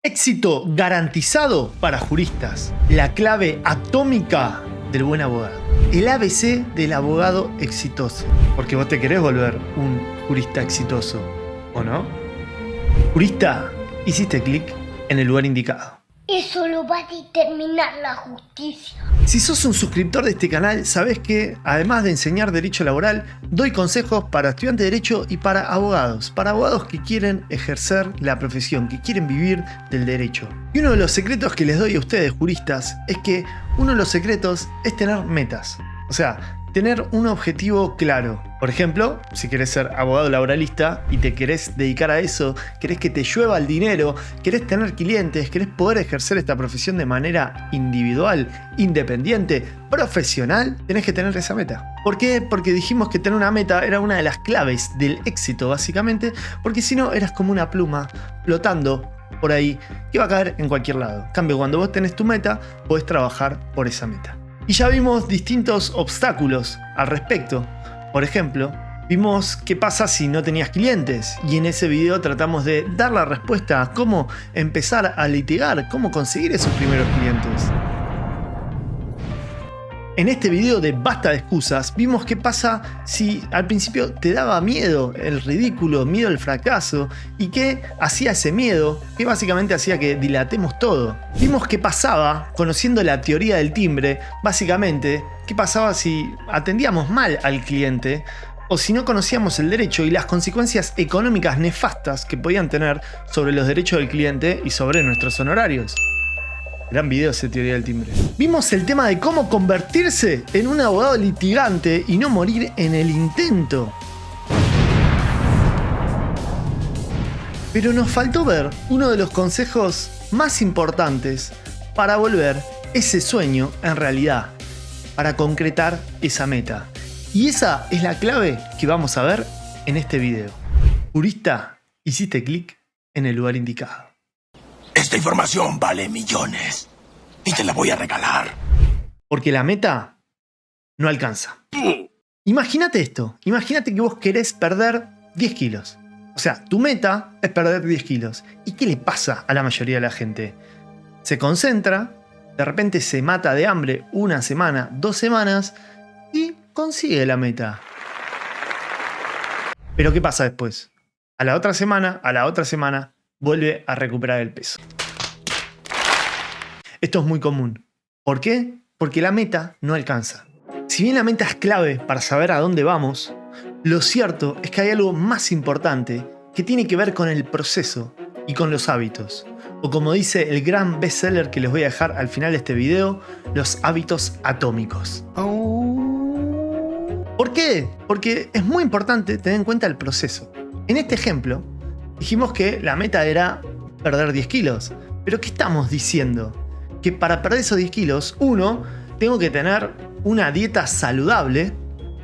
Éxito garantizado para juristas. La clave atómica del buen abogado. El ABC del abogado exitoso. Porque vos te querés volver un jurista exitoso, ¿o no? Jurista, hiciste clic en el lugar indicado. Eso lo va a determinar la justicia. Si sos un suscriptor de este canal, sabés que, además de enseñar derecho laboral, doy consejos para estudiantes de derecho y para abogados que quieren ejercer la profesión, que quieren vivir del derecho. Y uno de los secretos que les doy a ustedes, juristas, es que uno de los secretos es tener metas. O sea, tener un objetivo claro. Por ejemplo, si querés ser abogado laboralista y te querés dedicar a eso, querés que te llueva el dinero, querés tener clientes, querés poder ejercer esta profesión de manera individual, independiente, profesional, tenés que tener esa meta. ¿Por qué? Porque dijimos que tener una meta era una de las claves del éxito, básicamente, porque si no, eras como una pluma flotando por ahí que va a caer en cualquier lado. En cambio, cuando vos tenés tu meta, podés trabajar por esa meta. Y ya vimos distintos obstáculos al respecto. Por ejemplo, vimos qué pasa si no tenías clientes. Y en ese video tratamos de dar la respuesta a cómo empezar a litigar, cómo conseguir esos primeros clientes. En este video de Basta de Excusas, vimos qué pasa si al principio te daba miedo el ridículo, miedo al fracaso, y qué hacía ese miedo, que básicamente hacía que dilatemos todo. Vimos qué pasaba, conociendo la teoría del timbre, básicamente, qué pasaba si atendíamos mal al cliente, o si no conocíamos el derecho y las consecuencias económicas nefastas que podían tener sobre los derechos del cliente y sobre nuestros honorarios. Gran video ese teoría del timbre. Vimos el tema de cómo convertirse en un abogado litigante y no morir en el intento. Pero nos faltó ver uno de los consejos más importantes para volver ese sueño en realidad, para concretar esa meta. Y esa es la clave que vamos a ver en este video. Jurista, hiciste clic en el lugar indicado. Esta información vale millones y te la voy a regalar. Porque la meta no alcanza. Imagínate esto. Imagínate que vos querés perder 10 kilos. O sea, tu meta es perder 10 kilos. ¿Y qué le pasa a la mayoría de la gente? Se concentra, de repente se mata de hambre una semana, 2 semanas y consigue la meta. Pero ¿qué pasa después? A la otra semana, vuelve a recuperar el peso. Esto es muy común. ¿Por qué? Porque la meta no alcanza. Si bien la meta es clave para saber a dónde vamos, lo cierto es que hay algo más importante que tiene que ver con el proceso y con los hábitos. O como dice el gran bestseller que les voy a dejar al final de este video, los hábitos atómicos. ¿Por qué? Porque es muy importante tener en cuenta el proceso. En este ejemplo, dijimos que la meta era perder 10 kilos. ¿Pero qué estamos diciendo? Que para perder esos 10 kilos, tengo que tener una dieta saludable,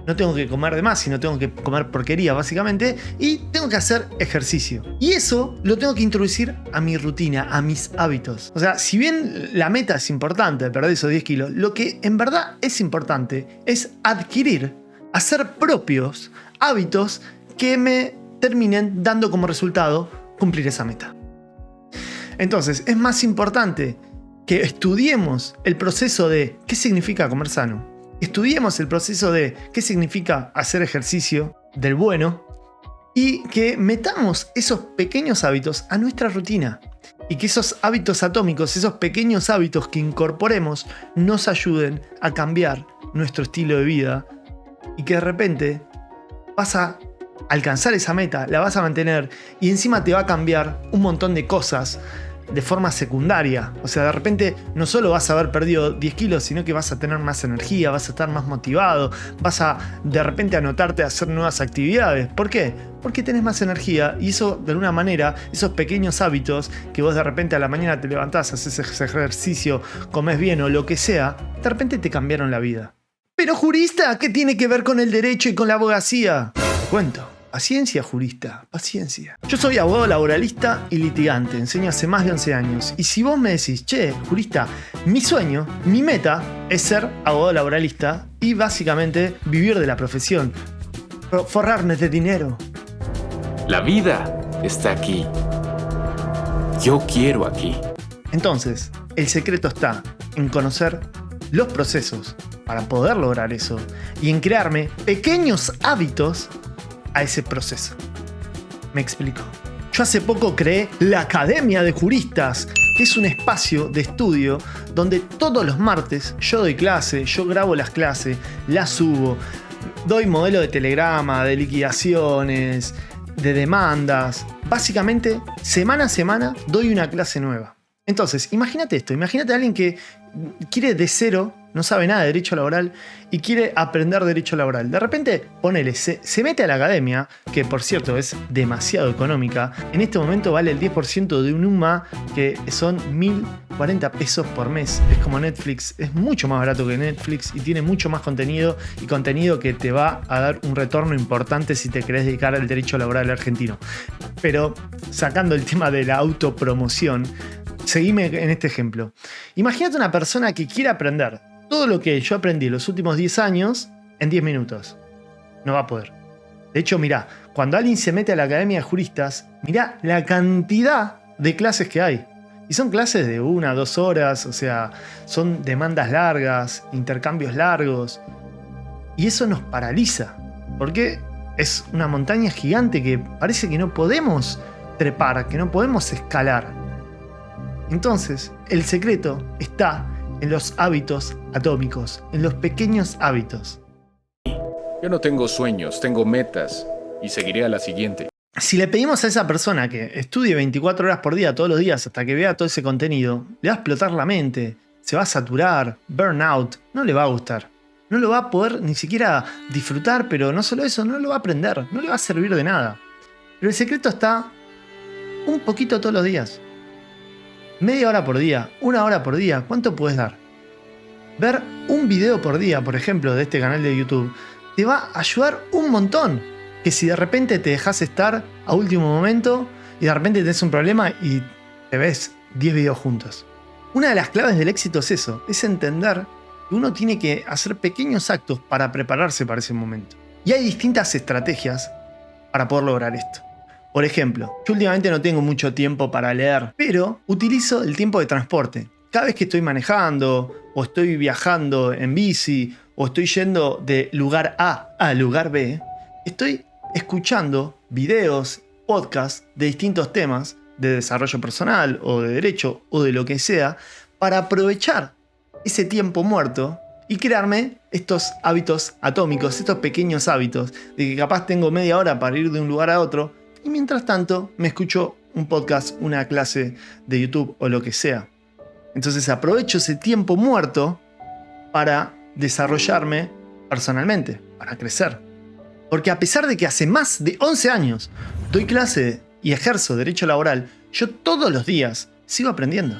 no tengo que comer de más, sino tengo que comer porquería básicamente, y tengo que hacer ejercicio. Y eso lo tengo que introducir a mi rutina, a mis hábitos. O sea, si bien la meta es importante, perder esos 10 kilos, lo que en verdad es importante es adquirir, hacer propios hábitos que me terminen dando como resultado cumplir esa meta. Entonces, es más importante que estudiemos el proceso de qué significa comer sano, estudiemos el proceso de qué significa hacer ejercicio del bueno y que metamos esos pequeños hábitos a nuestra rutina y que esos hábitos atómicos, esos pequeños hábitos que incorporemos nos ayuden a cambiar nuestro estilo de vida y que de repente vas a alcanzar esa meta, la vas a mantener y encima te va a cambiar un montón de cosas de forma secundaria. O sea, de repente no solo vas a haber perdido 10 kilos, sino que vas a tener más energía, vas a estar más motivado, vas a de repente anotarte a hacer nuevas actividades. ¿Por qué? Porque tenés más energía y eso, de alguna manera, esos pequeños hábitos que vos de repente a la mañana te levantás, haces ese ejercicio, comes bien o lo que sea, de repente te cambiaron la vida. Pero jurista, ¿qué tiene que ver con el derecho y con la abogacía? Te cuento. Paciencia, jurista, paciencia. Yo soy abogado laboralista y litigante, enseño hace más de 11 años. Y si vos me decís, che, jurista, mi sueño, mi meta es ser abogado laboralista y básicamente vivir de la profesión, forrarme de dinero. La vida está aquí. Yo quiero aquí. Entonces, el secreto está en conocer los procesos para poder lograr eso y en crearme pequeños hábitos a ese proceso. Me explico. Yo hace poco creé la Academia de Juristas, que es un espacio de estudio donde todos los martes yo doy clase, yo grabo las clases, las subo, doy modelo de telegrama, de liquidaciones, de demandas. Básicamente, semana a semana doy una clase nueva. Entonces, imagínate esto, imagínate a alguien que quiere de cero, no sabe nada de derecho laboral y quiere aprender derecho laboral. De repente, ponele, se mete a la academia, que por cierto es demasiado económica. En este momento vale el 10% de un UMA, que son 1.040 pesos por mes. Es como Netflix, es mucho más barato que Netflix y tiene mucho más contenido y contenido que te va a dar un retorno importante si te querés dedicar al derecho laboral argentino. Pero sacando el tema de la autopromoción, seguime en este ejemplo. Imagínate una persona que quiere aprender todo lo que yo aprendí los últimos 10 años en 10 minutos. No va a poder. De hecho, mirá, cuando alguien se mete a la Academia de Juristas, mirá la cantidad de clases que hay. Y son clases de 1 a 2 horas, o sea, son demandas largas, intercambios largos. Y eso nos paraliza, porque es una montaña gigante que parece que no podemos trepar, que no podemos escalar. Entonces, el secreto está en los hábitos atómicos, en los pequeños hábitos. Yo no tengo sueños, tengo metas y seguiré a la siguiente. Si le pedimos a esa persona que estudie 24 horas por día, todos los días, hasta que vea todo ese contenido, le va a explotar la mente, se va a saturar, burnout, no le va a gustar. No lo va a poder ni siquiera disfrutar, pero no solo eso, no lo va a aprender, no le va a servir de nada. Pero el secreto está un poquito todos los días. Media hora por día, 1 hora por día, ¿cuánto puedes dar? Ver un video por día, por ejemplo, de este canal de YouTube, te va a ayudar un montón. Que si de repente te dejas estar a último momento y de repente tenés un problema y te ves 10 videos juntos. Una de las claves del éxito es eso, es entender que uno tiene que hacer pequeños actos para prepararse para ese momento. Y hay distintas estrategias para poder lograr esto. Por ejemplo, yo últimamente no tengo mucho tiempo para leer, pero utilizo el tiempo de transporte. Cada vez que estoy manejando, o estoy viajando en bici, o estoy yendo de lugar A a lugar B, estoy escuchando videos, podcasts de distintos temas, de desarrollo personal, o de derecho, o de lo que sea, para aprovechar ese tiempo muerto y crearme estos hábitos atómicos, estos pequeños hábitos, de que capaz tengo media hora para ir de un lugar a otro, y mientras tanto me escucho un podcast, una clase de YouTube o lo que sea. Entonces aprovecho ese tiempo muerto para desarrollarme personalmente, para crecer. Porque a pesar de que hace más de 11 años doy clase y ejerzo derecho laboral, yo todos los días sigo aprendiendo.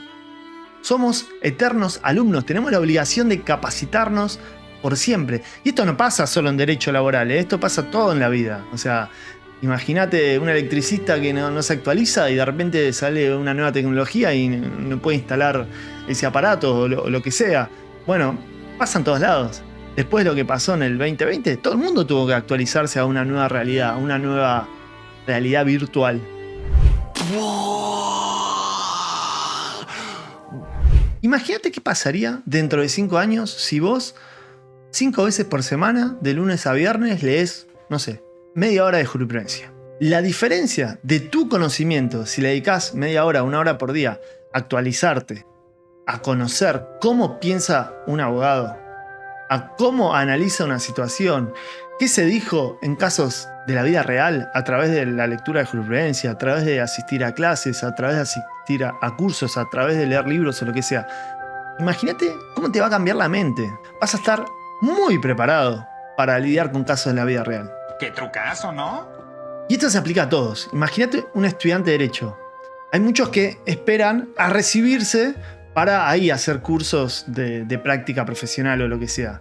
Somos eternos alumnos, tenemos la obligación de capacitarnos por siempre. Y esto no pasa solo en derecho laboral, esto pasa todo en la vida. O sea, imagínate un electricista que no se actualiza y de repente sale una nueva tecnología y no puede instalar ese aparato o lo que sea. Bueno, pasa en todos lados. Después de lo que pasó en el 2020, todo el mundo tuvo que actualizarse a una nueva realidad, a una nueva realidad virtual. Imagínate qué pasaría dentro de 5 años si vos 5 veces por semana, de lunes a viernes, lees, no sé, media hora de jurisprudencia. La diferencia de tu conocimiento, si le dedicas media hora, 1 hora por día, a actualizarte, a conocer cómo piensa un abogado, a cómo analiza una situación, qué se dijo en casos de la vida real a través de la lectura de jurisprudencia, a través de asistir a clases, a través de asistir a cursos, a través de leer libros o lo que sea. Imagínate cómo te va a cambiar la mente. Vas a estar muy preparado para lidiar con casos de la vida real. ¡Qué trucazo!, ¿no? Y esto se aplica a todos. Imagínate un estudiante de derecho. Hay muchos que esperan a recibirse para ahí hacer cursos de práctica profesional o lo que sea.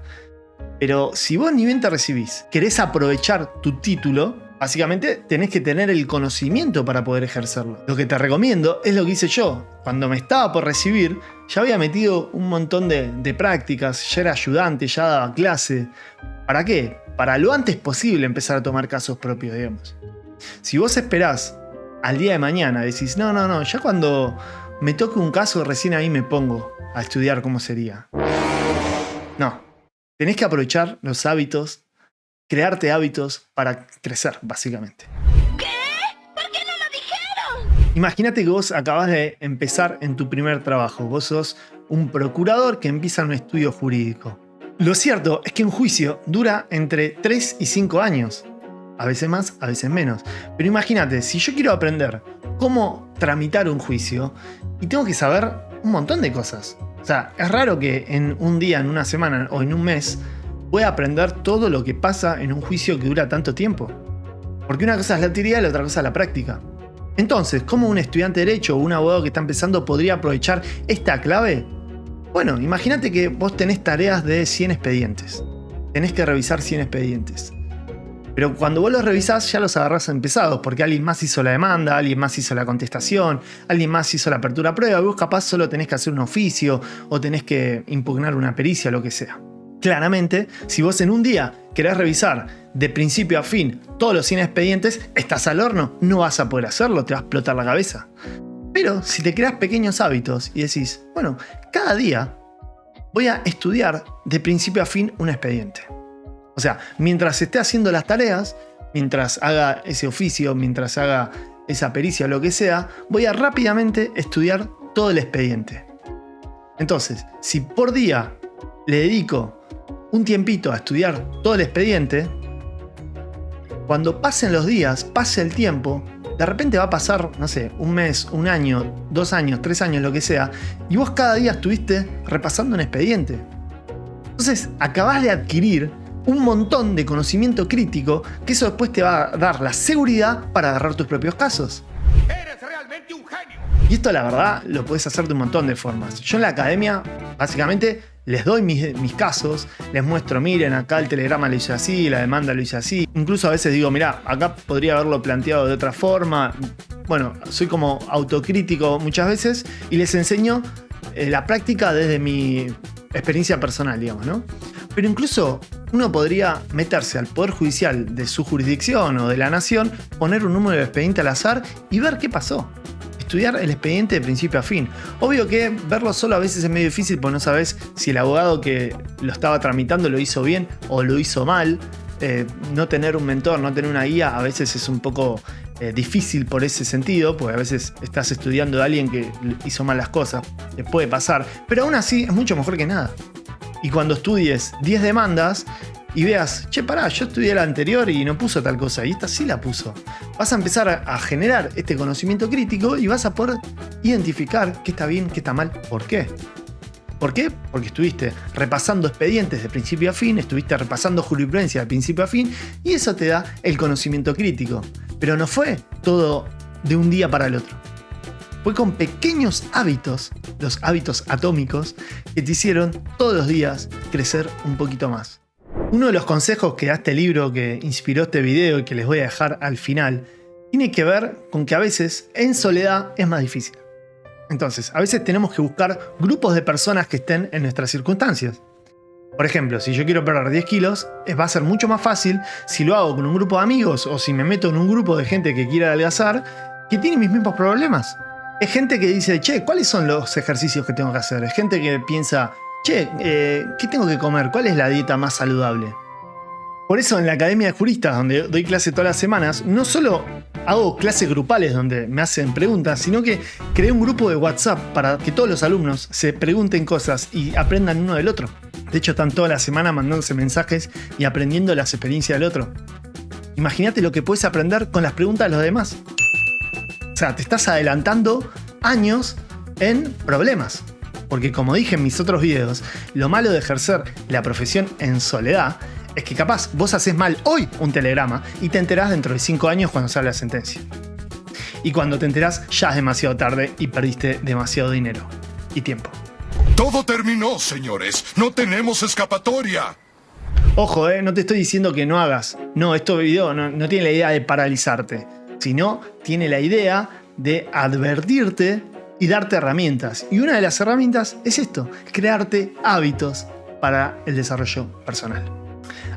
Pero si vos ni bien te recibís, querés aprovechar tu título, básicamente tenés que tener el conocimiento para poder ejercerlo. Lo que te recomiendo es lo que hice yo. Cuando me estaba por recibir, ya había metido un montón de prácticas, ya era ayudante, ya daba clase. ¿Para qué? Para lo antes posible empezar a tomar casos propios, digamos. Si vos esperás al día de mañana. Decís, no, ya cuando me toque un caso recién ahí me pongo a estudiar cómo sería. No, tenés que aprovechar los hábitos, crearte hábitos para crecer, básicamente. ¿Qué? ¿Por qué no lo dijeron? Imagínate que vos acabás de empezar en tu primer trabajo. Vos sos un procurador que empieza un estudio jurídico. Lo cierto es que un juicio dura entre 3 y 5 años. A veces más, a veces menos. Pero imagínate, si yo quiero aprender cómo tramitar un juicio y tengo que saber un montón de cosas. O sea, es raro que en un día, en una semana o en un mes pueda aprender todo lo que pasa en un juicio que dura tanto tiempo. Porque una cosa es la teoría y la otra cosa es la práctica. Entonces, ¿cómo un estudiante de Derecho o un abogado que está empezando podría aprovechar esta clave? Bueno, imagínate que vos tenés tareas de 100 expedientes. Tenés que revisar 100 expedientes. Pero cuando vos los revisás ya los agarrás empezados, porque alguien más hizo la demanda, alguien más hizo la contestación, alguien más hizo la apertura a prueba, y vos capaz solo tenés que hacer un oficio o tenés que impugnar una pericia o lo que sea. Claramente, si vos en un día querés revisar de principio a fin todos los 100 expedientes, estás al horno, no vas a poder hacerlo, te va a explotar la cabeza. Pero si te creas pequeños hábitos y decís, bueno, cada día voy a estudiar de principio a fin un expediente. O sea, mientras esté haciendo las tareas, mientras haga ese oficio, mientras haga esa pericia o lo que sea, voy a rápidamente estudiar todo el expediente. Entonces, si por día le dedico un tiempito a estudiar todo el expediente, cuando pasen los días, pase el tiempo, de repente va a pasar, no sé, un mes, un año, 2 años, 3 años, lo que sea, y vos cada día estuviste repasando un expediente. Entonces, acabás de adquirir un montón de conocimiento crítico que eso después te va a dar la seguridad para agarrar tus propios casos. ¡Eres realmente un genio! Y esto, la verdad, lo puedes hacer de un montón de formas. Yo en la academia, básicamente, les doy mis casos, les muestro, miren, acá el telegrama lo hice así, la demanda lo hice así. Incluso a veces digo, mirá, acá podría haberlo planteado de otra forma. Bueno, soy como autocrítico muchas veces y les enseño la práctica desde mi experiencia personal, digamos, ¿no? Pero incluso uno podría meterse al Poder Judicial de su jurisdicción o de la nación, poner un número de expediente al azar y ver qué pasó. Estudiar el expediente de principio a fin. Obvio que verlo solo a veces es medio difícil porque no sabes si el abogado que lo estaba tramitando lo hizo bien o lo hizo mal. No tener un mentor, no tener una guía a veces es un poco difícil por ese sentido, porque a veces estás estudiando de alguien que hizo mal las cosas, te puede pasar, pero aún así es mucho mejor que nada. Y cuando estudies 10 demandas y veas, che, pará, yo estudié la anterior y no puso tal cosa, y esta sí la puso, vas a empezar a generar este conocimiento crítico y vas a poder identificar qué está bien, qué está mal, por qué. ¿Por qué? Porque estuviste repasando expedientes de principio a fin, estuviste repasando jurisprudencia de principio a fin y eso te da el conocimiento crítico. Pero no fue todo de un día para el otro. Fue con pequeños hábitos, los hábitos atómicos, que te hicieron todos los días crecer un poquito más. Uno de los consejos que da este libro que inspiró este video y que les voy a dejar al final, tiene que ver con que a veces en soledad es más difícil. Entonces, a veces tenemos que buscar grupos de personas que estén en nuestras circunstancias. Por ejemplo, si yo quiero perder 10 kilos, va a ser mucho más fácil si lo hago con un grupo de amigos o si me meto en un grupo de gente que quiera adelgazar, que tiene mis mismos problemas. Es gente que dice, che, ¿cuáles son los ejercicios que tengo que hacer? Es gente que piensa, che, ¿qué tengo que comer? ¿Cuál es la dieta más saludable? Por eso en la Academia de Juristas, donde doy clase todas las semanas, no solo hago clases grupales donde me hacen preguntas, sino que creé un grupo de WhatsApp para que todos los alumnos se pregunten cosas y aprendan uno del otro. De hecho, están toda la semana mandándose mensajes y aprendiendo las experiencias del otro. Imagínate lo que puedes aprender con las preguntas de los demás. O sea, te estás adelantando años en problemas. Porque como dije en mis otros videos, lo malo de ejercer la profesión en soledad es que capaz vos haces mal hoy un telegrama y te enterás dentro de 5 años cuando sale la sentencia. Y cuando te enterás ya es demasiado tarde y perdiste demasiado dinero y tiempo. Todo terminó, señores. No tenemos escapatoria. Ojo, no te estoy diciendo que no hagas. No, este video no tiene la idea de paralizarte, sino tiene la idea de advertirte y darte herramientas. Y una de las herramientas es esto, crearte hábitos para el desarrollo personal.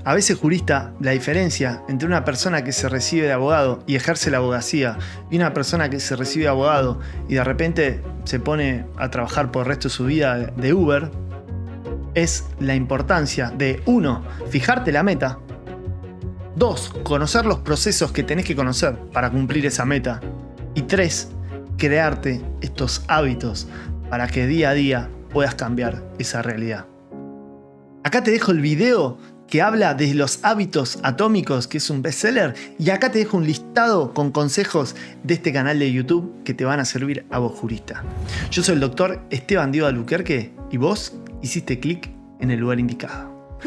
A veces, jurista, la diferencia entre una persona que se recibe de abogado y ejerce la abogacía y una persona que se recibe de abogado y de repente se pone a trabajar por el resto de su vida de Uber es la importancia de 1. Fijarte la meta. 2. Conocer los procesos que tenés que conocer para cumplir esa meta. Y 3. Crearte estos hábitos para que día a día puedas cambiar esa realidad. Acá te dejo el video que habla de los hábitos atómicos, que es un bestseller, y acá te dejo un listado con consejos de este canal de YouTube que te van a servir a vos, jurista. Yo soy el doctor Esteban Diego Albuquerque y vos hiciste clic en el lugar indicado.